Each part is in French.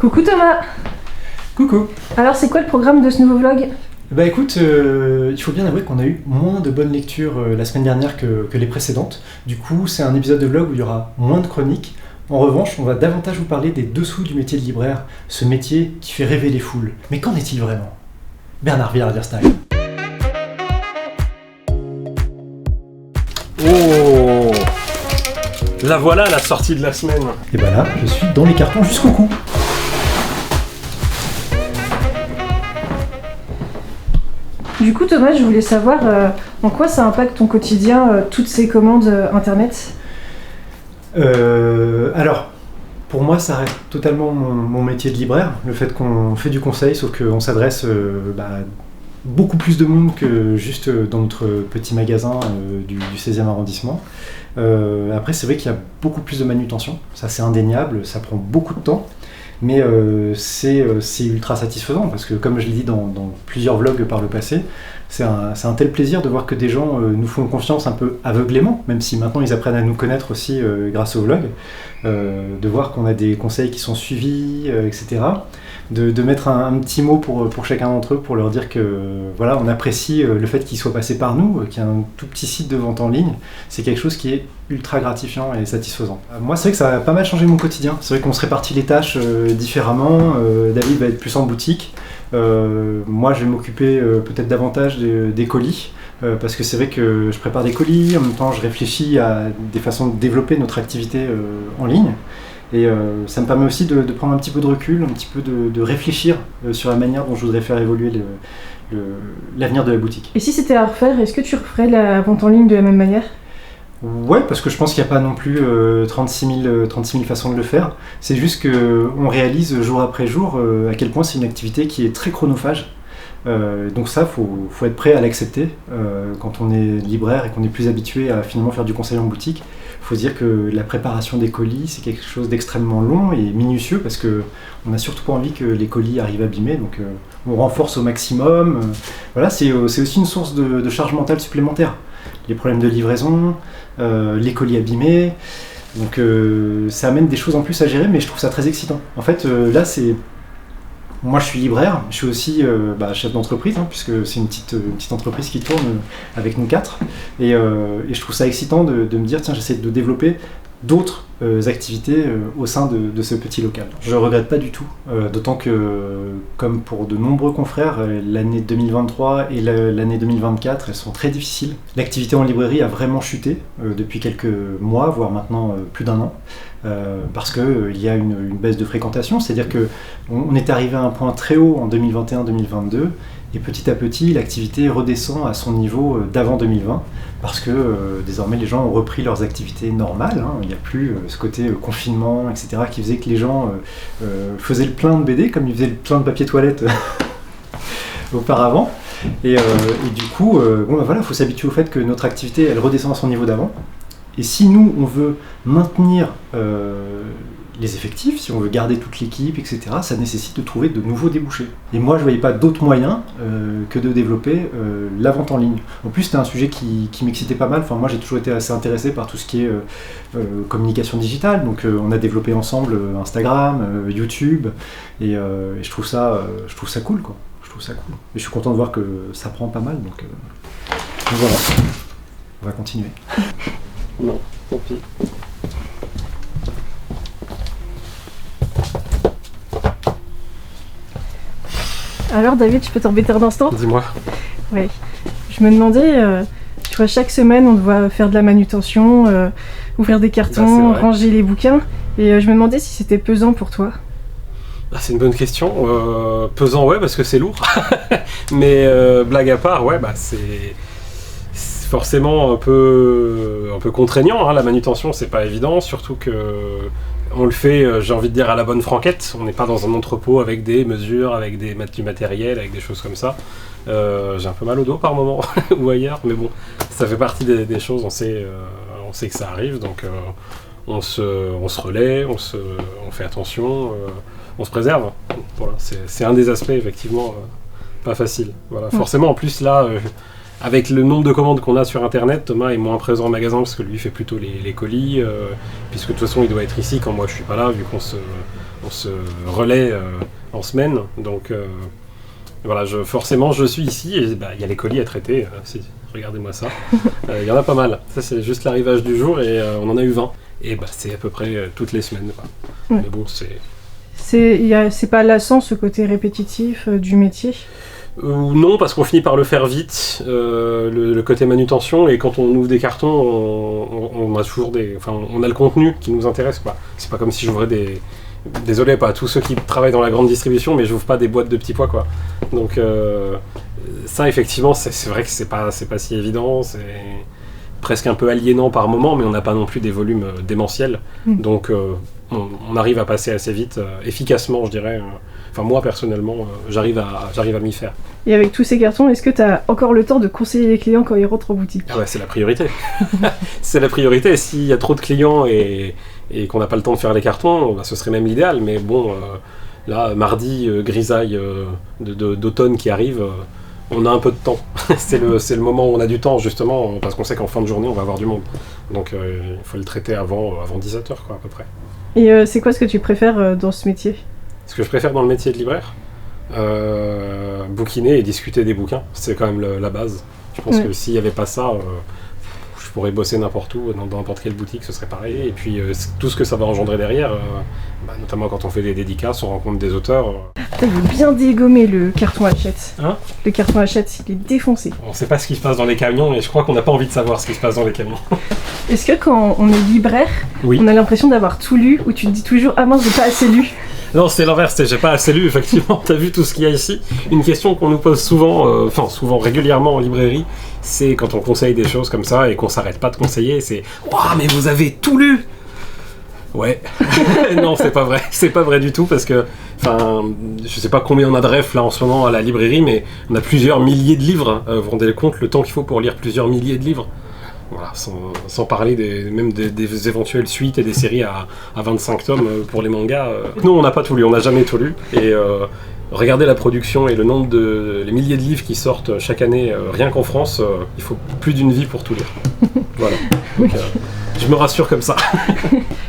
Coucou Thomas. Coucou. Alors c'est quoi le programme de ce nouveau vlog ? Bah écoute, il faut bien avouer qu'on a eu moins de bonnes lectures la semaine dernière que les précédentes. Du coup, c'est un épisode de vlog où il y aura moins de chroniques. En revanche, on va davantage vous parler des dessous du métier de libraire, ce métier qui fait rêver les foules. Mais qu'en est-il vraiment ? Bernard Villardier-Style. Oh, la voilà la sortie de la semaine. Et bah là, je suis dans les cartons jusqu'au cou. Du coup Thomas, je voulais savoir en quoi ça impacte ton quotidien, toutes ces commandes internet ? Alors, pour moi, ça reste totalement mon métier de libraire, le fait qu'on fait du conseil, sauf qu'on s'adresse beaucoup plus de monde que juste dans notre petit magasin du 16e arrondissement. Après, c'est vrai qu'il y a beaucoup plus de manutention, ça c'est indéniable, ça prend beaucoup de temps, mais c'est ultra satisfaisant, parce que comme je l'ai dit dans plusieurs vlogs par le passé, c'est un tel plaisir de voir que des gens nous font confiance un peu aveuglément, même si maintenant ils apprennent à nous connaître aussi grâce au vlog, de voir qu'on a des conseils qui sont suivis, etc. De mettre un petit mot pour chacun d'entre eux, pour leur dire que voilà, on apprécie le fait qu'ils soient passés par nous, qu'il y a un tout petit site de vente en ligne, c'est quelque chose qui est ultra gratifiant et satisfaisant. Moi, c'est vrai que ça a pas mal changé mon quotidien. C'est vrai qu'on se répartit les tâches différemment. David va être plus en boutique. Moi, je vais m'occuper peut-être davantage des colis, parce que c'est vrai que je prépare des colis, en même temps je réfléchis à des façons de développer notre activité en ligne. Et ça me permet aussi de prendre un petit peu de recul, un petit peu de réfléchir sur la manière dont je voudrais faire évoluer l'avenir de la boutique. Et si c'était à refaire, est-ce que tu referais la vente en ligne de la même manière ? Ouais, parce que je pense qu'il n'y a pas non plus 36 000 façons de le faire. C'est juste qu'on réalise jour après jour à quel point c'est une activité qui est très chronophage. Donc ça, faut être prêt à l'accepter. Quand on est libraire et qu'on est plus habitué à finalement faire du conseil en boutique, il faut se dire que la préparation des colis, c'est quelque chose d'extrêmement long et minutieux, parce qu'on n'a surtout pas envie que les colis arrivent abîmés, donc on renforce au maximum. Voilà, c'est aussi une source de charge mentale supplémentaire. Les problèmes de livraison, les colis abîmés, donc ça amène des choses en plus à gérer, mais je trouve ça très excitant. En fait, là, moi je suis libraire, je suis aussi chef d'entreprise, puisque c'est une petite entreprise qui tourne avec nous quatre, et je trouve ça excitant de me dire, tiens, j'essaie de développer d'autres activités au sein de ce petit local. Je ne regrette pas du tout, d'autant que, comme pour de nombreux confrères, l'année 2023 et l'année 2024, elles sont très difficiles. L'activité en librairie a vraiment chuté depuis quelques mois, voire maintenant plus d'un an, parce qu'il y a une baisse de fréquentation, c'est-à-dire qu'on est arrivé à un point très haut en 2021-2022, et petit à petit, l'activité redescend à son niveau d'avant 2020, parce que désormais les gens ont repris leurs activités normales. Il n'y a plus ce côté confinement, etc., qui faisait que les gens faisaient le plein de BD, comme ils faisaient le plein de papier toilette auparavant. Et du coup, il faut s'habituer au fait que notre activité, elle redescend à son niveau d'avant. Et si nous, on veut maintenir les effectifs, si on veut garder toute l'équipe, etc., ça nécessite de trouver de nouveaux débouchés. Et moi, je ne voyais pas d'autres moyens que de développer la vente en ligne. En plus, c'était un sujet qui m'excitait pas mal. Enfin, moi, j'ai toujours été assez intéressé par tout ce qui est communication digitale. Donc, on a développé ensemble Instagram, YouTube, et je trouve ça cool, quoi. Je trouve ça cool. Et je suis content de voir que ça prend pas mal. Donc voilà, on va continuer. Non, tant pis. Alors David, je peux t'embêter un instant ? Dis-moi. Oui. Je me demandais, tu vois, chaque semaine on doit faire de la manutention, ouvrir des cartons, ranger les bouquins, et je me demandais si c'était pesant pour toi. C'est une bonne question. Pesant, ouais, parce que c'est lourd. Mais blague à part, ouais, c'est forcément un peu contraignant. La manutention, c'est pas évident, surtout que on le fait, j'ai envie de dire, à la bonne franquette. On n'est pas dans un entrepôt avec des mesures, avec du matériel, avec des choses comme ça. J'ai un peu mal au dos par moment, ou ailleurs, mais bon, ça fait partie des choses, on sait que ça arrive, donc on se relaie, on fait attention, on se préserve. Voilà, c'est un des aspects, effectivement, pas facile. Voilà. Forcément, en plus, là, avec le nombre de commandes qu'on a sur internet, Thomas est moins présent en magasin parce que lui fait plutôt les colis, puisque de toute façon il doit être ici quand moi je suis pas là, vu qu'on se relaie en semaine. Donc voilà, forcément je suis ici et y a les colis à traiter. Regardez-moi ça. Il y en a pas mal. Ça c'est juste l'arrivage du jour et on en a eu 20. Et c'est à peu près toutes les semaines. Ouais. Mais bon, c'est pas lassant ce côté répétitif du métier? Non, parce qu'on finit par le faire vite, le côté manutention, et quand on ouvre des cartons, on a toujours on a le contenu qui nous intéresse, quoi. C'est pas comme si j'ouvrais désolé pas à tous ceux qui travaillent dans la grande distribution, mais j'ouvre pas des boîtes de petits pois, quoi. Donc ça, effectivement, c'est vrai que c'est pas si évident, c'est presque un peu aliénant par moment, mais on n'a pas non plus des volumes démentiels, donc on arrive à passer assez vite, efficacement, je dirais. Enfin, moi, personnellement, j'arrive à m'y faire. Et avec tous ces cartons, est-ce que tu as encore le temps de conseiller les clients quand ils rentrent en boutique? Ah ouais, c'est la priorité. C'est la priorité. S'il y a trop de clients et qu'on n'a pas le temps de faire les cartons, ce serait même l'idéal. Mais bon, là, mardi, grisaille d'automne qui arrive, on a un peu de temps. C'est le moment où on a du temps, justement, parce qu'on sait qu'en fin de journée, on va avoir du monde. Donc, il faut le traiter avant 17h, quoi, à peu près. Et c'est quoi ce que tu préfères dans ce métier? Ce que je préfère dans le métier de libraire, bouquiner et discuter des bouquins, c'est quand même la base. Je pense que s'il n'y avait pas ça, je pourrais bosser n'importe où, dans n'importe quelle boutique, ce serait pareil. Et puis tout ce que ça va engendrer derrière, notamment quand on fait des dédicaces, on rencontre des auteurs. Il est bien dégommé le carton Hachette. Hein? Le carton Hachette, il est défoncé. On ne sait pas ce qui se passe dans les camions et je crois qu'on n'a pas envie de savoir ce qui se passe dans les camions. Est-ce que quand on est libraire, on a l'impression d'avoir tout lu, ou tu te dis toujours « Ah mince, j'ai pas assez lu ». Non, c'est l'inverse, j'ai pas assez lu, effectivement, t'as vu tout ce qu'il y a ici. Une question qu'on nous pose souvent, régulièrement en librairie, c'est quand on conseille des choses comme ça et qu'on s'arrête pas de conseiller, c'est « Waouh, mais vous avez tout lu !» Ouais, non, c'est pas vrai du tout, parce que, je sais pas combien on a de refs là en ce moment à la librairie, mais on a plusieurs milliers de livres, vous vous rendez compte le temps qu'il faut pour lire plusieurs milliers de livres? Voilà, sans parler des éventuelles suites et des séries à 25 tomes pour les mangas. Nous, on n'a pas tout lu, on n'a jamais tout lu. Et regardez la production et le nombre les milliers de livres qui sortent chaque année, rien qu'en France, il faut plus d'une vie pour tout lire. Voilà. Donc, je me rassure comme ça.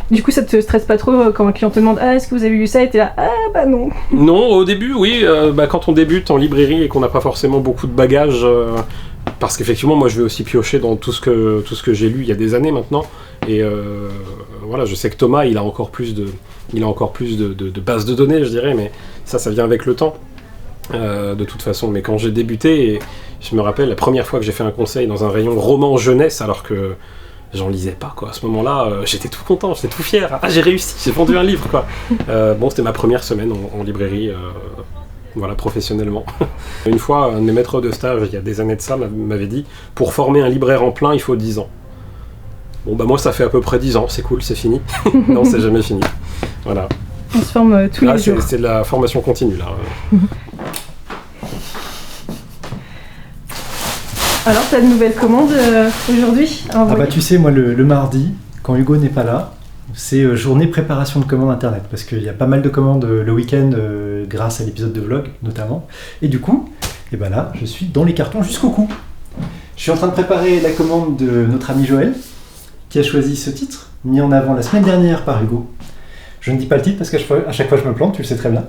Du coup, ça te stresse pas trop quand un client te demande « Ah, est-ce que vous avez lu ça ?» et t'es là « Ah, bah non !» Non, au début, oui. Quand on débute en librairie et qu'on n'a pas forcément beaucoup de bagages... parce qu'effectivement, moi, je vais aussi piocher dans tout ce que j'ai lu il y a des années maintenant. Et voilà, je sais que Thomas, il a encore plus de bases de données, je dirais, mais ça vient avec le temps, de toute façon. Mais quand j'ai débuté, je me rappelle la première fois que j'ai fait un conseil dans un rayon roman jeunesse, alors que j'en lisais pas, quoi. À ce moment-là, j'étais tout content, j'étais tout fier. Ah, j'ai réussi, j'ai vendu un livre, quoi. C'était ma première semaine en librairie. Voilà, professionnellement. Une fois, un de mes maîtres de stage, il y a des années de ça, m'avait dit « Pour former un libraire en plein, il faut 10 ans. » Bon, moi, ça fait à peu près 10 ans, c'est cool, c'est fini. Non, c'est jamais fini. Voilà. On se forme tous les jours. C'est de la formation continue, là. Alors, t'as de nouvelles commandes aujourd'hui? Tu sais, moi, le mardi, quand Hugo n'est pas là, c'est journée préparation de commandes internet, parce qu'il y a pas mal de commandes le week-end grâce à l'épisode de vlog notamment. Et du coup, là, je suis dans les cartons jusqu'au cou. Je suis en train de préparer la commande de notre ami Joël, qui a choisi ce titre, mis en avant la semaine dernière par Hugo. Je ne dis pas le titre parce qu'à chaque fois je me plante, tu le sais très bien.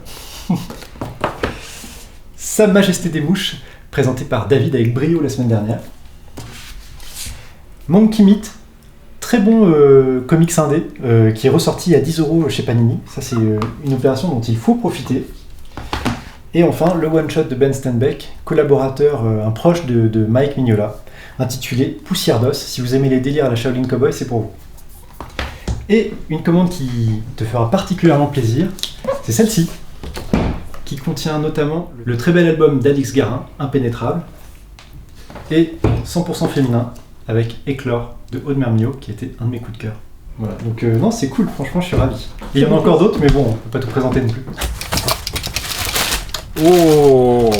Sa Majesté des Mouches, présenté par David avec brio la semaine dernière. Monkey Meat, très bon comics indé, qui est ressorti à 10€ chez Panini. Ça, c'est une opération dont il faut profiter. Et enfin, le one-shot de Ben Stenbeck, collaborateur, un proche de Mike Mignola, intitulé Poussière d'os. Si vous aimez les délires à la Shaolin Cowboy, c'est pour vous. Et une commande qui te fera particulièrement plaisir, c'est celle-ci, qui contient notamment le très bel album d'Alix Garin, Impénétrable, et 100% féminin, avec Éclore de Aude Mermiot, qui était un de mes coups de cœur. Voilà, donc non, c'est cool, franchement, je suis ravi. Et il y en a encore d'autres, mais bon, on peut pas tout présenter non plus. Oh,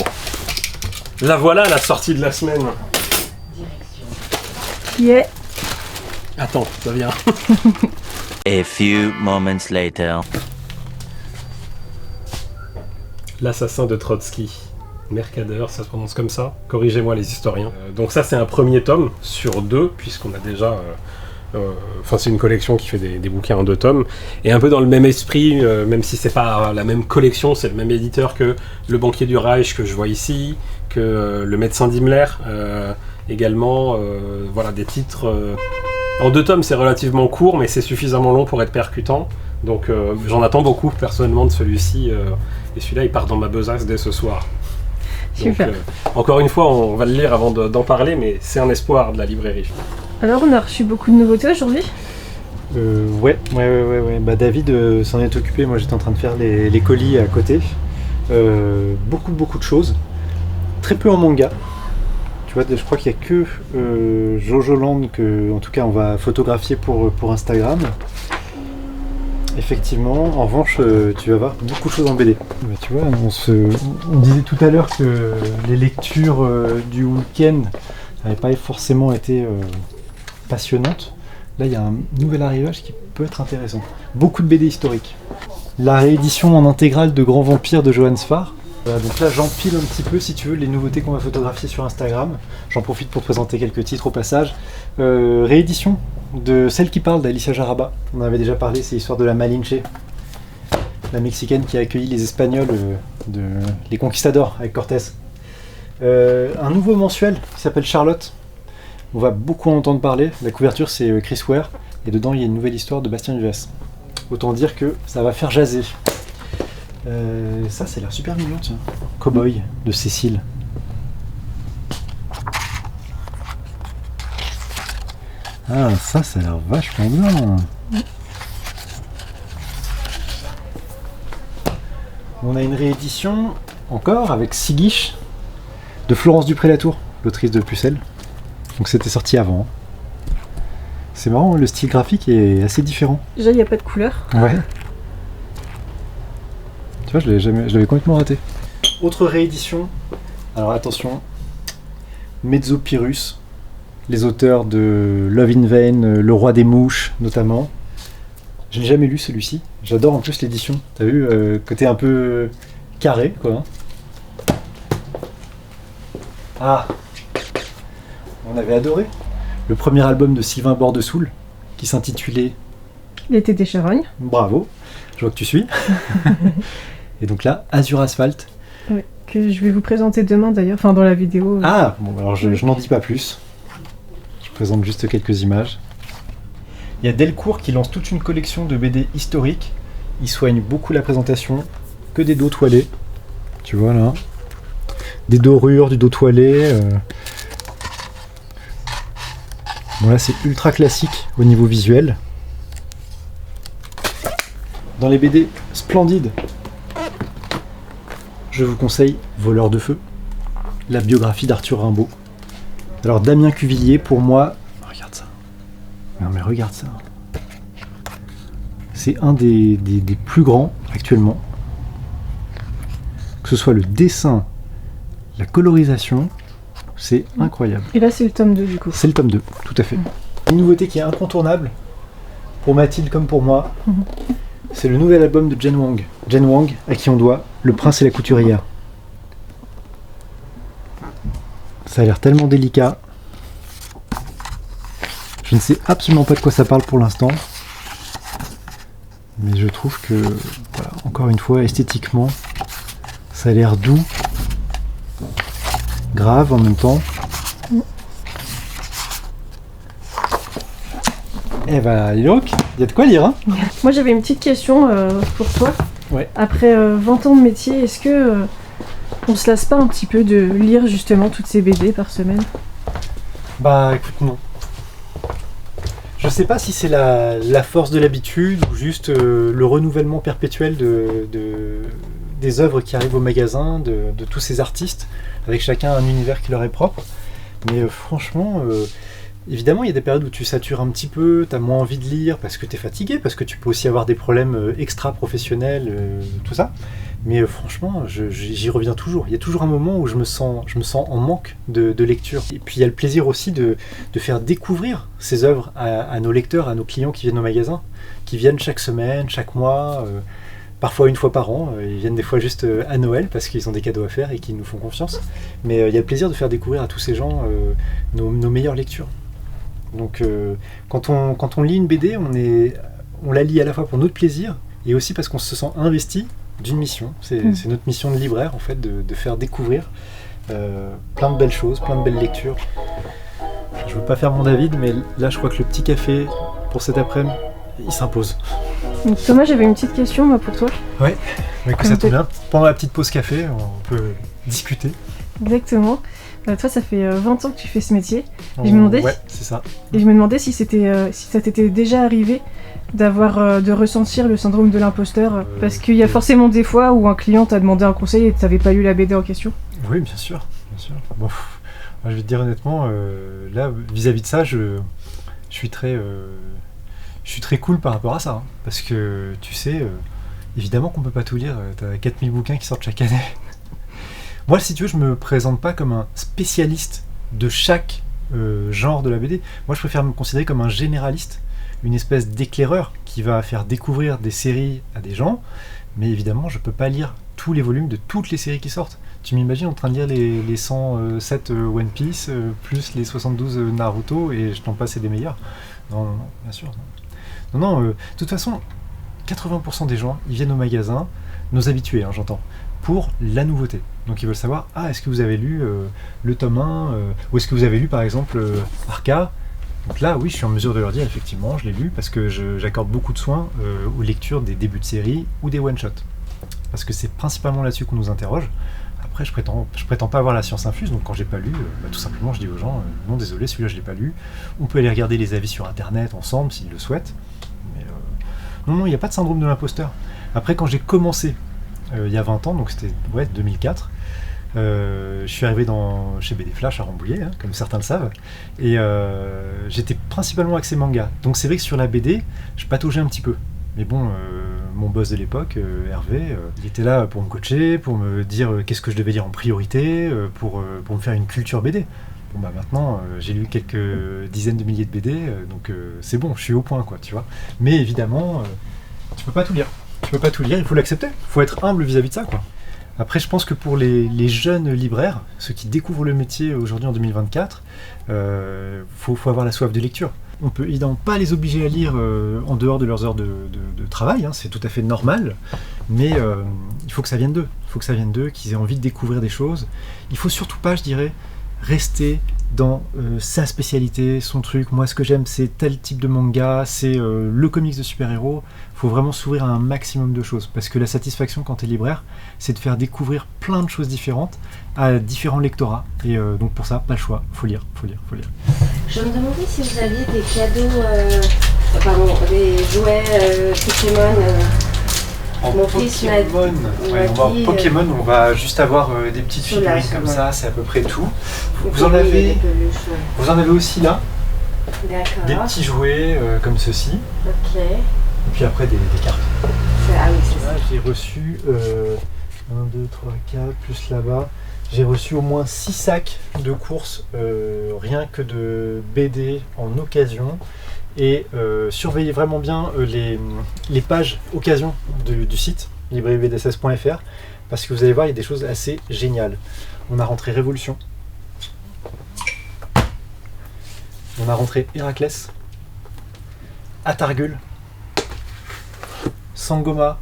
la voilà, la sortie de la semaine. Yeah. Attends, ça vient. A few moments later. L'assassin de Trotsky, Mercader, ça se prononce comme ça. Corrigez-moi les historiens. Donc ça, c'est un premier tome sur 2, puisqu'on a déjà... c'est une collection qui fait des bouquins en 2 tomes. Et un peu dans le même esprit, même si c'est pas la même collection, c'est le même éditeur que Le Banquier du Reich que je vois ici, que Le Médecin d'Himmler, également. Voilà, des titres... En 2 tomes, c'est relativement court, mais c'est suffisamment long pour être percutant. Donc j'en attends beaucoup, personnellement, de celui-ci. Et celui-là, il part dans ma besace dès ce soir. Super. Donc, encore une fois, on va le lire avant d'en parler, mais c'est un espoir de la librairie. Alors, on a reçu beaucoup de nouveautés aujourd'hui. Ouais. Bah, David s'en est occupé. Moi, j'étais en train de faire les colis à côté. Beaucoup de choses. Très peu en manga. Tu vois, je crois qu'il n'y a que Jojo Land que, en tout cas, on va photographier pour Instagram. Effectivement, en revanche, tu vas voir beaucoup de choses en BD. Bah, tu vois, on disait tout à l'heure que les lectures du week-end n'avaient pas forcément été passionnantes. Là, il y a un nouvel arrivage qui peut être intéressant. Beaucoup de BD historiques. La réédition en intégrale de Grand Vampire de Johann Sfar. Voilà, donc là, j'empile un petit peu, si tu veux, les nouveautés qu'on va photographier sur Instagram. J'en profite pour présenter quelques titres au passage. Réédition de Celle qui parle d'Alicia Jaraba. On en avait déjà parlé, c'est l'histoire de la Malinche, la Mexicaine qui a accueilli les Espagnols, les conquistadors avec Cortés. Un nouveau mensuel qui s'appelle Charlotte. On va beaucoup en entendre parler. La couverture, c'est Chris Ware. Et dedans, il y a une nouvelle histoire de Bastien Duvas. Autant dire que ça va faire jaser. Ça a l'air super mignon, tiens. Cowboy de Cécile. Ah, ça a l'air vachement bien. On a une réédition, encore, avec Sigish, de Florence Dupré-Latour, l'autrice de Pucelle. Donc c'était sorti avant. C'est marrant, le style graphique est assez différent. Déjà, il n'y a pas de couleur. Ouais. Tu vois, je l'avais complètement raté. Autre réédition. Alors attention, Mezzopyrrhus, les auteurs de Love in Vain, Le Roi des Mouches notamment. Je n'ai jamais lu celui-ci. J'adore en plus l'édition. T'as vu, côté un peu carré, quoi. Ah, on avait adoré le premier album de Sylvain Bordesoul qui s'intitulait L'été des charognes. Bravo, je vois que tu suis. Et donc là, Azur Asphalt. Ouais, que je vais vous présenter demain d'ailleurs, enfin dans la vidéo. Ah, bon, alors je n'en dis pas plus. Je présente juste quelques images. Il y a Delcourt qui lance toute une collection de BD historiques. Il soigne beaucoup la présentation, que des dos toilés. Tu vois là, des dorures, du dos toilé. Voilà, c'est ultra classique au niveau visuel. Dans les BD splendides, je vous conseille Voleur de feu, la biographie d'Arthur Rimbaud. Alors Damien Cuvillier, pour moi, regarde ça. Non mais regarde ça. C'est un des plus grands actuellement. Que ce soit le dessin, la colorisation, c'est incroyable. Et là, c'est le tome 2 du coup. C'est le tome 2, tout à fait. Une nouveauté qui est incontournable, pour Mathilde comme pour moi, c'est le nouvel album de Jen Wang. Jen Wang, à qui on doit Le Prince et la Couturière. Ça a l'air tellement délicat. Je ne sais absolument pas de quoi ça parle pour l'instant. Mais je trouve que, voilà, encore une fois, esthétiquement, ça a l'air doux, grave en même temps. Eh ben, dis donc, il y a de quoi lire, hein. Moi, j'avais une petite question pour toi. Ouais. Après 20 ans de métier, est-ce que on se lasse pas un petit peu de lire justement toutes ces BD par semaine? Bah, écoute, non. Je sais pas si c'est la force de l'habitude ou juste le renouvellement perpétuel des œuvres qui arrivent au magasin, de tous ces artistes, avec chacun un univers qui leur est propre. Mais franchement, évidemment, il y a des périodes où tu satures un petit peu, tu as moins envie de lire parce que tu es fatigué, parce que tu peux aussi avoir des problèmes extra-professionnels, tout ça. Mais franchement, j'y reviens toujours. Il y a toujours un moment où je me sens en manque de lecture. Et puis il y a le plaisir aussi de faire découvrir ces œuvres à nos lecteurs, à nos clients qui viennent au magasin, qui viennent chaque semaine, chaque mois, parfois une fois par an, ils viennent des fois juste à Noël parce qu'ils ont des cadeaux à faire et qu'ils nous font confiance. Mais il y a le plaisir de faire découvrir à tous ces gens nos meilleures lectures. Donc quand on lit une BD, on la lit à la fois pour notre plaisir et aussi parce qu'on se sent investi d'une mission. C'est notre mission de libraire en fait, de faire découvrir plein de belles choses, plein de belles lectures. Je veux pas faire mon David, mais là je crois que le petit café pour cet après-midi, il s'impose. Donc, Thomas, j'avais une petite question moi, pour toi. Ouais, mais que ça tombe bien. Pendant la petite pause café, on peut discuter. Exactement. Toi, ça fait 20 ans que tu fais ce métier. Et je me demandais ouais, c'est ça. Et je me demandais si ça t'était déjà arrivé de ressentir le syndrome de l'imposteur. Parce qu'il y a forcément des fois où un client t'a demandé un conseil et tu n'avais pas lu la BD en question. Oui, bien sûr. Bon, je vais te dire honnêtement, là, vis-à-vis de ça, je suis très cool par rapport à ça. Hein, parce que, tu sais, évidemment qu'on peut pas tout lire. T'as 4000 bouquins qui sortent chaque année. Moi, si tu veux, je me présente pas comme un spécialiste de chaque genre de la BD. Moi, je préfère me considérer comme un généraliste, une espèce d'éclaireur qui va faire découvrir des séries à des gens. Mais évidemment, je peux pas lire tous les volumes de toutes les séries qui sortent. Tu m'imagines en train de lire les 107 One Piece, plus les 72 Naruto, et je t'en passe des meilleurs. Non, bien sûr. Non, de toute façon, 80% des gens, ils viennent au magasin, nos habitués, hein, j'entends, pour la nouveauté. Donc ils veulent savoir, est-ce que vous avez lu le tome 1, ou est-ce que vous avez lu par exemple Arca. Donc là, oui, je suis en mesure de leur dire, effectivement, je l'ai lu, parce que j'accorde beaucoup de soin aux lectures des débuts de série ou des one-shots. Parce que c'est principalement là-dessus qu'on nous interroge. Après, je prétends pas avoir la science infuse, donc quand j'ai pas lu, tout simplement, je dis aux gens, non, désolé, celui-là, je l'ai pas lu. On peut aller regarder les avis sur Internet ensemble, s'ils le souhaitent. Mais non, il n'y a pas de syndrome de l'imposteur. Après, quand j'ai commencé, il y a 20 ans, donc c'était 2004, je suis arrivé chez BD Flash à Rambouillet, hein, comme certains le savent, et j'étais principalement axé manga. Donc c'est vrai que sur la BD, je pataugeais un petit peu. Mais bon, mon boss de l'époque, Hervé, il était là pour me coacher, pour me dire qu'est-ce que je devais lire en priorité, pour me faire une culture BD. Bon bah maintenant, j'ai lu quelques dizaines de milliers de BD, donc c'est bon, je suis au point, quoi, tu vois. Mais évidemment, tu peux pas tout lire. Il faut l'accepter. Il faut être humble vis-à-vis de ça, quoi. Après, je pense que pour les jeunes libraires, ceux qui découvrent le métier aujourd'hui en 2024, faut avoir la soif de lecture. On peut évidemment pas les obliger à lire en dehors de leurs heures de travail, hein, c'est tout à fait normal, mais il faut que ça vienne d'eux, qu'ils aient envie de découvrir des choses. Il faut surtout pas, je dirais, rester dans sa spécialité, son truc. Moi, ce que j'aime, c'est tel type de manga, c'est le comics de super-héros. Il faut vraiment s'ouvrir à un maximum de choses, parce que la satisfaction quand tu es libraire, c'est de faire découvrir plein de choses différentes à différents lectorats. Et donc pour ça, pas le choix, faut lire. Je me demandais si vous aviez des cadeaux, des jouets Pokémon. Mon fils m'a dit, Pokémon, on va juste avoir des petites figurines comme ça, c'est à peu près tout. Vous en avez aussi là, d'accord. Des petits jouets comme ceci. Ok. Et puis après des cartes. Ah oui, c'est ça. Là, j'ai reçu 1, 2, 3, 4, plus là-bas. J'ai reçu au moins 6 sacs de courses, rien que de BD en occasion. Et surveillez vraiment bien les pages occasion du site librairiebd16.fr, parce que vous allez voir, il y a des choses assez géniales. On a rentré Révolution, on a rentré Héraclès, Atargul, Sangoma,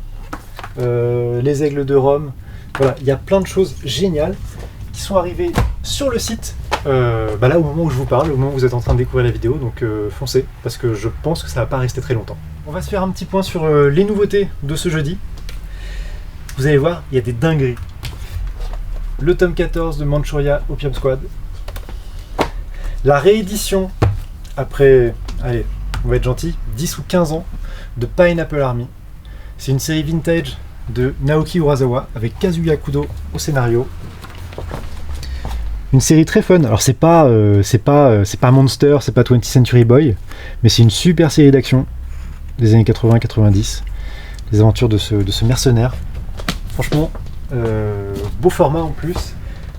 les Aigles de Rome. Voilà, il y a plein de choses géniales qui sont arrivées sur le site. Là au moment où je vous parle, au moment où vous êtes en train de découvrir la vidéo, donc foncez, parce que je pense que ça va pas rester très longtemps. On va se faire un petit point sur les nouveautés de ce jeudi. Vous allez voir, il y a des dingueries. Le tome 14 de Manchuria Opium Squad. La réédition, après, allez, on va être gentil, 10 ou 15 ans, de Pineapple Army. C'est une série vintage de Naoki Urasawa, avec Kazuya Kudo au scénario. Une série très fun. Alors c'est pas Monster, c'est pas 20th Century Boy, mais c'est une super série d'action des années 80-90. Les aventures de ce mercenaire. Franchement, beau format en plus.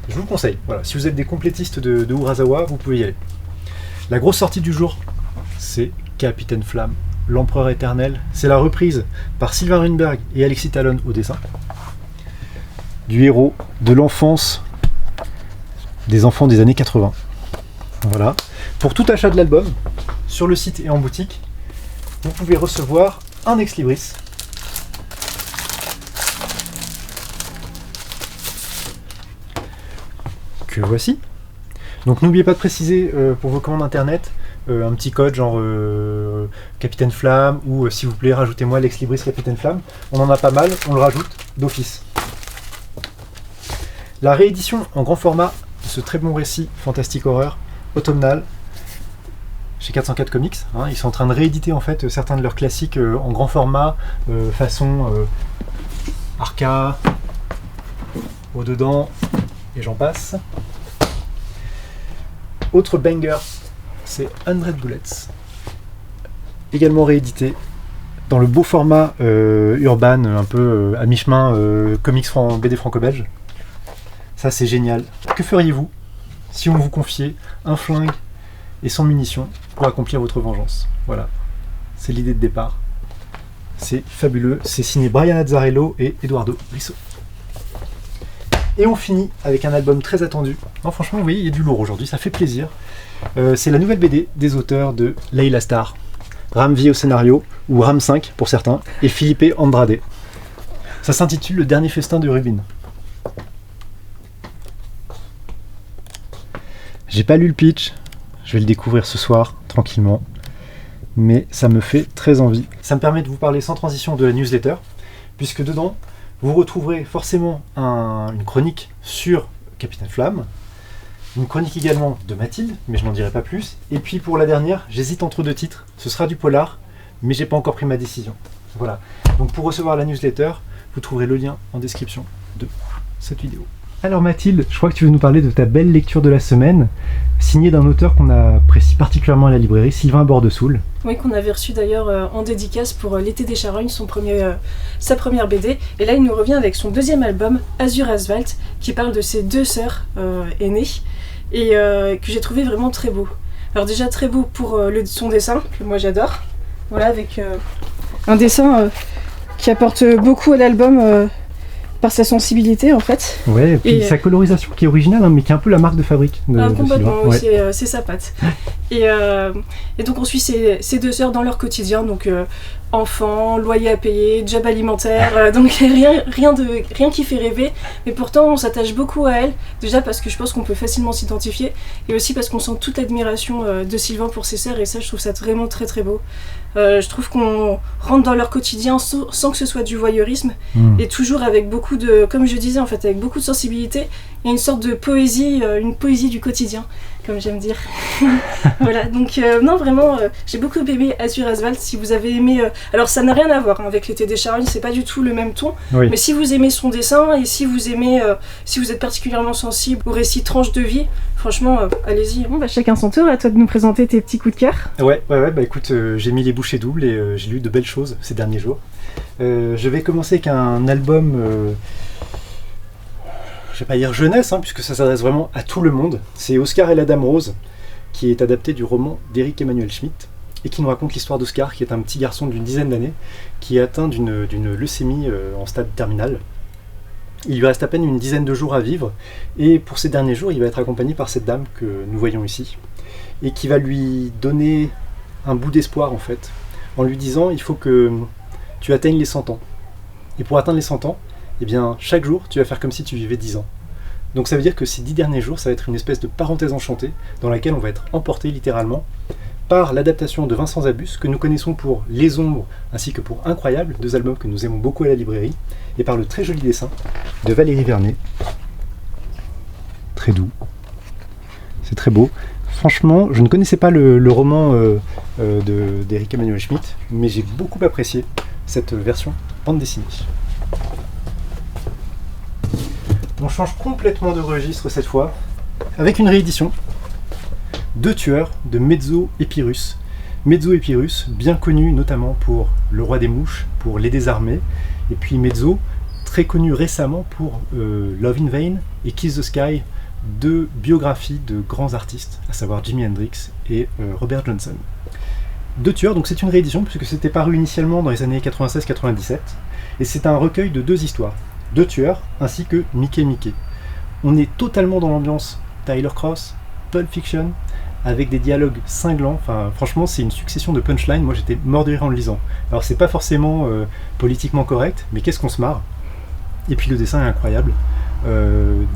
Je vous le conseille. Voilà, si vous êtes des complétistes de Urasawa, vous pouvez y aller. La grosse sortie du jour, c'est Capitaine Flamme L'Empereur éternel. C'est la reprise par Sylvain Runberg et Alexis Talon au dessin du héros de l'enfance des enfants des années 80. Voilà. Pour tout achat de l'album, sur le site et en boutique, vous pouvez recevoir un ex-libris. Que voici. Donc n'oubliez pas de préciser pour vos commandes internet un petit code genre Capitaine Flamme ou s'il vous plaît rajoutez-moi l'ex-libris Capitaine Flamme. On en a pas mal, on le rajoute d'office. La réédition en grand format de ce très bon récit fantastique horreur automnal chez 404 Comics. Hein, ils sont en train de rééditer en fait certains de leurs classiques en grand format, façon Arca, au-dedans, et j'en passe. Autre banger, c'est 100 Bullets, également réédité dans le beau format urban, un peu à mi-chemin comics BD franco-belge. Ça c'est génial. Que feriez-vous si on vous confiait un flingue et 100 munitions pour accomplir votre vengeance? Voilà, c'est l'idée de départ. C'est fabuleux, c'est signé Brian Azzarello et Eduardo Risso. Et on finit avec un album très attendu. Non, franchement, vous voyez, il y a du lourd aujourd'hui, ça fait plaisir. C'est la nouvelle BD des auteurs de Layla Starr, Ram V au scénario, ou Ram 5 pour certains, et Felipe Andrade. Ça s'intitule Le dernier festin de Rubin. J'ai pas lu le pitch, je vais le découvrir ce soir, tranquillement, mais ça me fait très envie. Ça me permet de vous parler sans transition de la newsletter, puisque dedans, vous retrouverez forcément une chronique sur Capitaine Flamme, une chronique également de Mathilde, mais je n'en dirai pas plus. Et puis pour la dernière, j'hésite entre deux titres. Ce sera du polar, mais j'ai pas encore pris ma décision. Voilà. Donc pour recevoir la newsletter, vous trouverez le lien en description de cette vidéo. Alors Mathilde, je crois que tu veux nous parler de ta belle lecture de la semaine, signée d'un auteur qu'on apprécie particulièrement à la librairie, Sylvain Bordesoul. Oui, qu'on avait reçu d'ailleurs en dédicace pour L'été des charognes, sa première BD. Et là, il nous revient avec son deuxième album, Azur Asphalt, qui parle de ses deux sœurs aînées, et que j'ai trouvé vraiment très beau. Alors déjà très beau pour son dessin, que moi j'adore. Voilà, avec un dessin qui apporte beaucoup à l'album par sa sensibilité en fait. Ouais, et puis sa colorisation qui est originale, hein, mais qui est un peu la marque de fabrique de complètement, oui, c'est sa patte. Et donc on suit ces deux sœurs dans leur quotidien, donc enfants, loyer à payer, job alimentaire, donc rien qui fait rêver, mais pourtant on s'attache beaucoup à elles, déjà parce que je pense qu'on peut facilement s'identifier, et aussi parce qu'on sent toute l'admiration de Sylvain pour ses sœurs, et ça je trouve ça vraiment très très beau. Je trouve qu'on rentre dans leur quotidien sans que ce soit du voyeurisme, et toujours avec beaucoup de, comme je disais en fait, avec beaucoup de sensibilité, et une sorte de poésie, une poésie du quotidien, comme j'aime dire. Voilà, donc non vraiment, j'ai beaucoup aimé Azur Asphalt. Si vous avez aimé, alors ça n'a rien à voir avec L'été des charognes, c'est pas du tout le même ton, oui. Mais si vous aimez son dessin, et si vous aimez, si vous êtes particulièrement sensible aux récits tranches de vie, franchement, allez-y. Bon, bah, chacun son tour, à toi de nous présenter tes petits coups de cœur. Ouais, bah écoute, j'ai mis les bouchées doubles et j'ai lu de belles choses ces derniers jours. Je vais commencer avec un album, je vais pas dire jeunesse, hein, puisque ça s'adresse vraiment à tout le monde. C'est Oscar et la Dame Rose, qui est adapté du roman d'Éric Emmanuel Schmitt, et qui nous raconte l'histoire d'Oscar, qui est un petit garçon d'une dizaine d'années, qui est atteint d'une leucémie en stade terminal. Il lui reste à peine une dizaine de jours à vivre, et pour ces derniers jours, il va être accompagné par cette dame que nous voyons ici, et qui va lui donner un bout d'espoir en fait, en lui disant il faut que tu atteignes les 100 ans. Et pour atteindre les 100 ans, eh bien, chaque jour, tu vas faire comme si tu vivais 10 ans. Donc ça veut dire que ces 10 derniers jours, ça va être une espèce de parenthèse enchantée, dans laquelle on va être emporté littéralement par l'adaptation de Vincent Zabus, que nous connaissons pour Les Ombres, ainsi que pour Incroyable, deux albums que nous aimons beaucoup à la librairie, et par le très joli dessin de Valérie Vernet. Très doux. C'est très beau. Franchement, je ne connaissais pas le roman d'Éric Emmanuel Schmitt, mais j'ai beaucoup apprécié cette version bande dessinée. On change complètement de registre cette fois, avec une réédition. Deux tueurs de Mezzo et Pyrrhus. Mezzo et Pyrrhus, bien connus notamment pour Le Roi des Mouches, pour Les Désarmés, et puis Mezzo, très connu récemment pour Love in Vain et Kiss the Sky, deux biographies de grands artistes, à savoir Jimi Hendrix et Robert Johnson. Deux tueurs, donc c'est une réédition puisque c'était paru initialement dans les années 96-97 et c'est un recueil de deux histoires, deux tueurs ainsi que Mickey Mickey. On est totalement dans l'ambiance Tyler Cross, Pulp Fiction, avec des dialogues cinglants, enfin franchement c'est une succession de punchlines, moi j'étais mort de rire en le lisant. Alors c'est pas forcément politiquement correct, mais qu'est-ce qu'on se marre. Et puis le dessin est incroyable,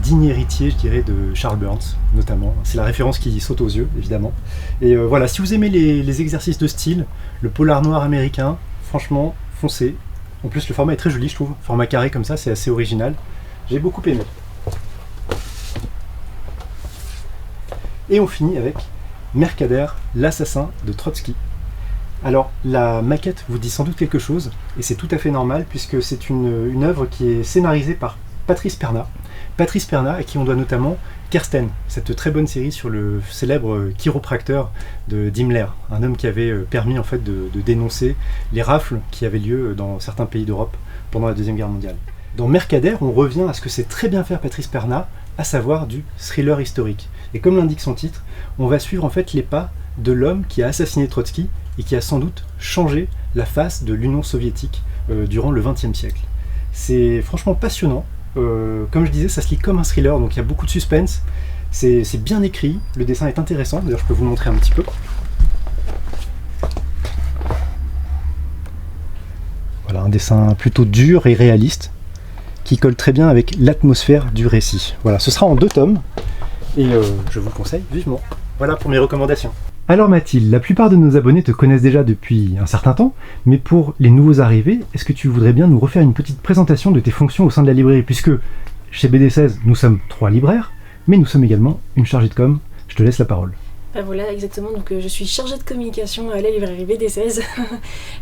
digne héritier je dirais de Charles Burns notamment, c'est la référence qui saute aux yeux évidemment. Et voilà, si vous aimez les exercices de style, le polar noir américain, franchement foncez. En plus le format est très joli je trouve, format carré comme ça, c'est assez original, j'ai beaucoup aimé. Et on finit avec Mercader, l'assassin de Trotsky. Alors la maquette vous dit sans doute quelque chose, et c'est tout à fait normal puisque c'est une œuvre qui est scénarisée par Patrice Perna. Patrice Perna, à qui on doit notamment Kersten, cette très bonne série sur le célèbre chiropracteur d'Himmler, un homme qui avait permis en fait de dénoncer les rafles qui avaient lieu dans certains pays d'Europe pendant la Deuxième Guerre mondiale. Dans Mercader, on revient à ce que sait très bien faire Patrice Perna, à savoir du thriller historique. Et comme l'indique son titre, on va suivre en fait les pas de l'homme qui a assassiné Trotsky et qui a sans doute changé la face de l'Union soviétique durant le XXe siècle. C'est franchement passionnant. Comme je disais, ça se lit comme un thriller, donc il y a beaucoup de suspense. C'est bien écrit, le dessin est intéressant, d'ailleurs je peux vous le montrer un petit peu. Voilà, un dessin plutôt dur et réaliste, qui colle très bien avec l'atmosphère du récit. Voilà, ce sera en 2 tomes, et je vous le conseille vivement. Voilà pour mes recommandations. Alors Mathilde, la plupart de nos abonnés te connaissent déjà depuis un certain temps, mais pour les nouveaux arrivés, est-ce que tu voudrais bien nous refaire une petite présentation de tes fonctions au sein de la librairie, puisque chez BD16, nous sommes 3 libraires, mais nous sommes également une chargée de com. Je te laisse la parole. Voilà, exactement. Donc, je suis chargée de communication à la librairie BD16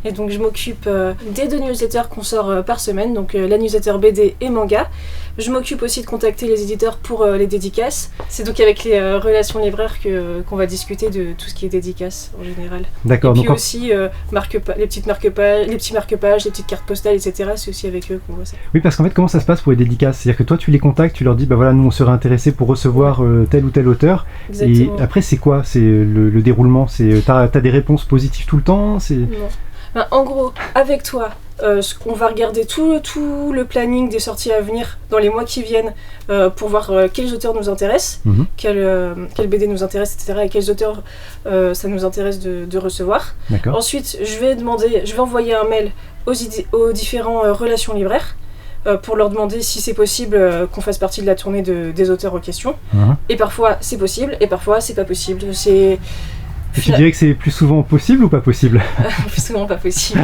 et donc je m'occupe des 2 newsletters qu'on sort par semaine, donc la newsletter BD et manga. Je m'occupe aussi de contacter les éditeurs pour les dédicaces. C'est donc avec les relations libraires qu'on va discuter de tout ce qui est dédicace en général. D'accord. Et puis donc aussi les petits marque-pages, les petites cartes postales, etc. C'est aussi avec eux qu'on voit ça. Oui, parce qu'en fait, comment ça se passe pour les dédicaces? C'est-à-dire que toi, tu les contactes, tu leur dis, bah voilà, nous on serait intéressés pour recevoir tel ou tel auteur. Exactement. Et après, c'est quoi? C'est le déroulement? T'as des réponses positives tout le temps? Non. Ben, en gros, avec toi, on va regarder tout le planning des sorties à venir dans les mois qui viennent pour voir quels auteurs nous intéressent, quels BD nous intéressent, etc. et quels auteurs ça nous intéresse de recevoir. D'accord. Ensuite, je vais envoyer un mail aux différents relations libraires pour leur demander si c'est possible qu'on fasse partie de la tournée des auteurs en question. Et parfois c'est possible, et parfois c'est pas possible. Et tu dirais que c'est plus souvent possible ou pas possible? Plus souvent pas possible.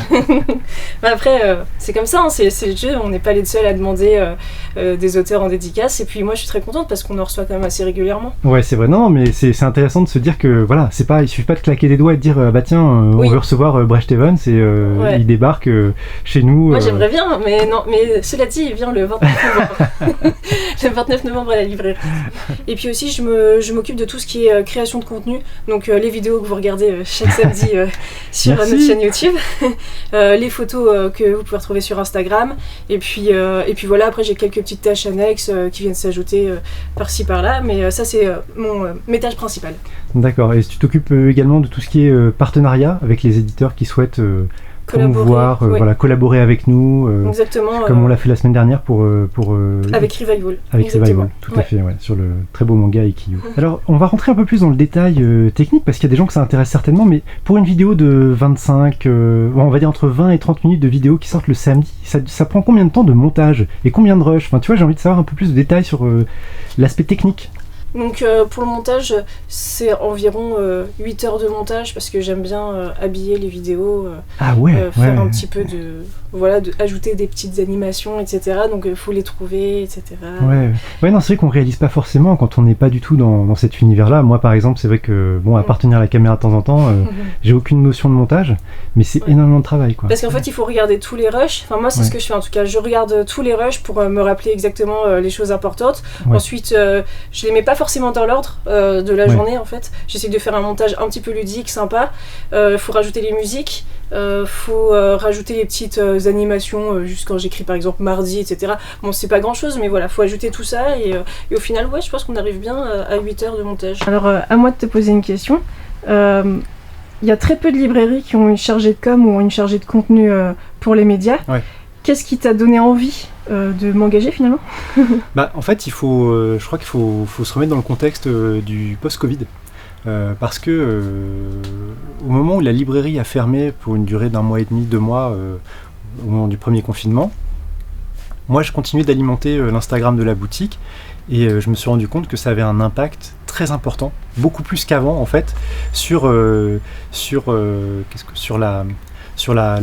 Après, c'est comme ça, hein, c'est le jeu, on n'est pas les seuls à demander des auteurs en dédicace, et puis moi je suis très contente parce qu'on en reçoit quand même assez régulièrement. Ouais, c'est vrai, non, mais c'est intéressant de se dire que voilà, il suffit pas de claquer des doigts et de dire bah tiens, on veut recevoir Brecht Evans et il débarque chez nous. Moi j'aimerais bien, mais non, mais cela dit, il vient le 29 novembre. Le 29 novembre à la librairie. Et puis aussi, je m'occupe de tout ce qui est création de contenu, donc les vidéos que vous regardez chaque samedi sur notre chaîne YouTube, les photos que vous pouvez retrouver sur Instagram, et puis voilà, après j'ai quelques petites tâches annexes qui viennent s'ajouter par-ci par-là, mais ça c'est mes tâches principales. D'accord, et tu t'occupes également de tout ce qui est partenariat avec les éditeurs qui souhaitent promouvoir, collaborer avec nous, exactement, comme on l'a fait la semaine dernière pour avec Revival. Avec Revival, tout à fait, sur le très beau manga Ikkyu. Alors, on va rentrer un peu plus dans le détail technique, parce qu'il y a des gens que ça intéresse certainement, mais pour une vidéo de 25, on va dire entre 20 et 30 minutes de vidéo qui sortent le samedi, ça prend combien de temps de montage et combien de rush? Enfin, tu vois, j'ai envie de savoir un peu plus de détails sur l'aspect technique. Donc pour le montage, c'est environ 8 heures de montage parce que j'aime bien habiller les vidéos, faire un petit peu ajouter des petites animations, etc. Donc il faut les trouver, etc. Ouais, non, c'est vrai qu'on réalise pas forcément quand on n'est pas du tout dans cet univers-là. Moi par exemple, c'est vrai que à part tenir la caméra de temps en temps, j'ai aucune notion de montage, mais c'est énormément de travail, quoi. Parce qu'en fait, il faut regarder tous les rushs. Enfin moi, c'est ce que je fais en tout cas. Je regarde tous les rushs pour me rappeler exactement les choses importantes. Ensuite, je les mets pas forcément dans l'ordre de la journée en fait. J'essaie de faire un montage un petit peu ludique, sympa. Faut rajouter les musiques, faut rajouter les petites animations juste quand j'écris par exemple mardi, etc. Bon, c'est pas grand chose, mais voilà, faut ajouter tout ça et au final, je pense qu'on arrive bien à 8 heures de montage. Alors, à moi de te poser une question. il y a très peu de librairies qui ont une chargée de com ou une chargée de contenu pour les médias. Ouais. Qu'est-ce qui t'a donné envie de m'engager finalement ? En fait, je crois qu'il faut se remettre dans le contexte du post-Covid. Parce que au moment où la librairie a fermé pour une durée d'1 mois et demi, 2 mois, au moment du premier confinement, moi je continuais d'alimenter l'Instagram de la boutique et je me suis rendu compte que ça avait un impact très important, beaucoup plus qu'avant en fait, sur la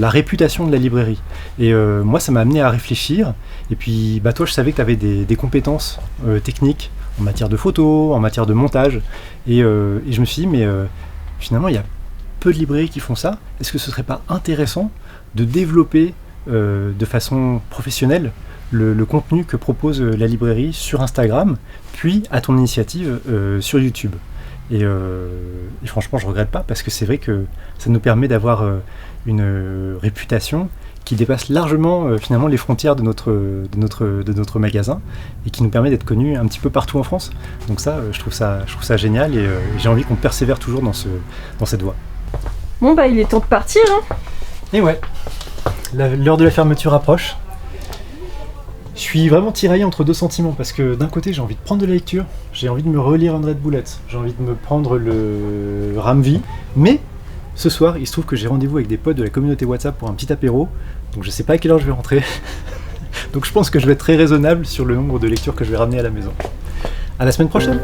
réputation de la librairie. Et moi ça m'a amené à réfléchir, et puis toi je savais que tu avais des compétences techniques en matière de photo, en matière de montage, et je me suis dit, mais finalement il y a peu de librairies qui font ça, est-ce que ce serait pas intéressant de développer de façon professionnelle le contenu que propose la librairie sur Instagram, puis à ton initiative sur YouTube. Et franchement je regrette pas, parce que c'est vrai que ça nous permet d'avoir une réputation qui dépasse largement finalement les frontières de notre magasin, et qui nous permet d'être connus un petit peu partout en France. Donc ça, je trouve ça génial, et j'ai envie qu'on persévère toujours dans cette voie. Bon il est temps de partir, hein. Et ouais, l'heure de la fermeture approche. Je suis vraiment tiraillé entre 2 sentiments, parce que d'un côté j'ai envie de prendre de la lecture, j'ai envie de me relire André de Boulette, j'ai envie de me prendre le Ramvi, mais ce soir il se trouve que j'ai rendez-vous avec des potes de la communauté WhatsApp pour un petit apéro, donc je sais pas à quelle heure je vais rentrer, donc je pense que je vais être très raisonnable sur le nombre de lectures que je vais ramener à la maison. À la semaine prochaine.